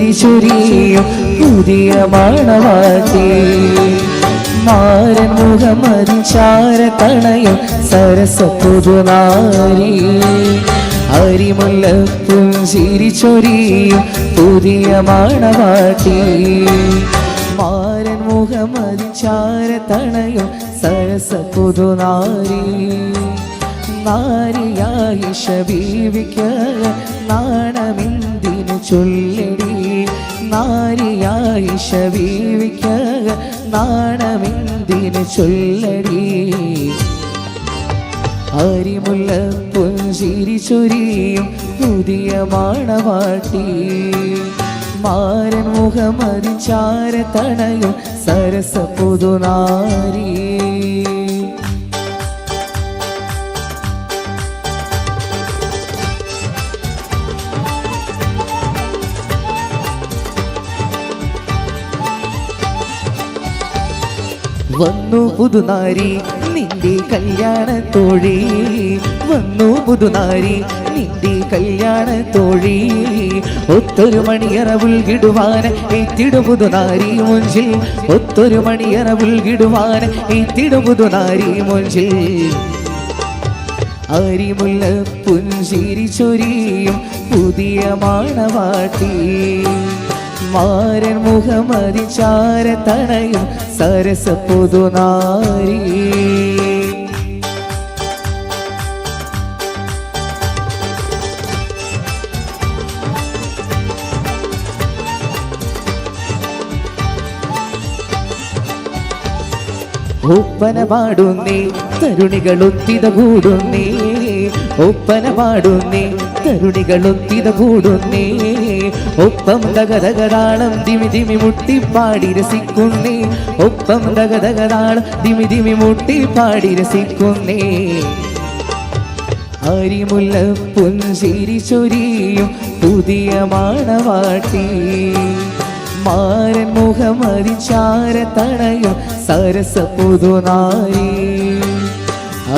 ചിരിച്ചൊരിയും പുതിയ മണവാട്ടി മാരൻ മുഖമതി ചാരത്തണയും സരസ പുതുനാരി അരിമുല്ലപ്പും ചിരിച്ചൊരിയും പുതിയ മണവാട്ടി മാരൻ മുഖമതി ചാരത്തണയും സരസ പുതുനാരി നാരിയായി ശബീവിക്ക് നാണമെന്തിനു ചൊല്ലടി നാരിയായി ശബീവിക്ക് നാണമെന്തിനു ചൊല്ലടി അരിമുല്ലപ്പുഞ്ചിരി ചൊരിയും പുതിയ മണവാട്ടി മാരൻ മുഖമതി ചാരത്തണയും സരസ പുതുനാരി വന്നു പുതുനാരി നിന്റെ കല്യാണത്തോഴി വന്നു പുതുനാരി നിന്റെ കല്യാണത്തോഴി ഒത്തൊരു മണിയറ ഉൾകിടുവാൻ എത്തിടു പുതുനാരി മുഞ്ചിൽ ഒത്തൊരു മണിയറ ഉൾകിടുവാൻ എത്തിടു പുതുനാരി മുഞ്ചിൽ അരിമുല്ലപ്പുഞ്ചിരി ചൊരിയും പുതിയ മണവാട്ടി മാരൻ മുഖമതി ചാരത്തണയും സരസ പുതുനാരി ഒപ്പന പാടുന്നേ തരുണികളൊത്തിത കൂടുന്നേ ഒപ്പന പാടുന്നേ തരുണികളൊത്തിത കൂടുന്നേ ഒപ്പം ദഗദഗതാളം ദിമി ദിമി മുട്ടിപ്പാടി രസിക്കുന്നേ ഒപ്പം ദഗദഗതാളം ദിമി ദിമി മുട്ടിപ്പാടി രസിക്കുന്നേ അരിമുല്ലപ്പുഞ്ചിരി ചൊരിയും പുതിയ മണവാട്ടി മാരൻ മുഖമതി ചാരത്തണയും സരസ പുതുനാരി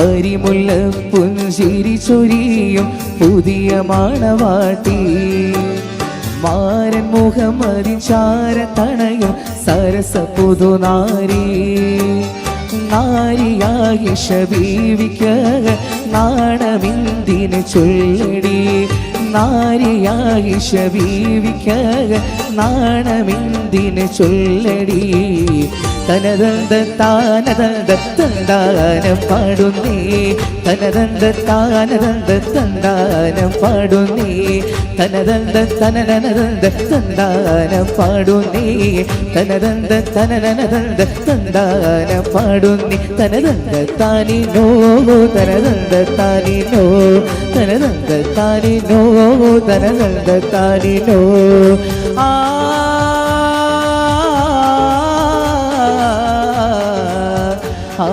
അരിമുല്ലപ്പുഞ്ചിരി ചൊരിയും പുതിയ മണവാട്ടി മാരൻ മുഖമതി ചാരത്തണയും സരസ പുതുനാരി നാരിയായി ശബീവിക്ക് നാണമെന്തിനു ചൊല്ലടി നാരിയായി ശബീവിക്ക് നാണമെന്തിനു ചൊല്ലടി തനദന്ത താനദന്ത തന്താനം പാടുന്നേ തനദന്ത താനദന്ത തന്താനം പാടുന്നേ തനദന്ത തനനനദന്ത തന്താനം പാടുന്നേ തനദന്ത തനനനദന്ത തന്താനം പാടുന്നേ തനദന്ത താനിനോ തനദന്ത താനിനോ തനദന്ത താനിനോ തനദന്ത താനിനോ ആ ആ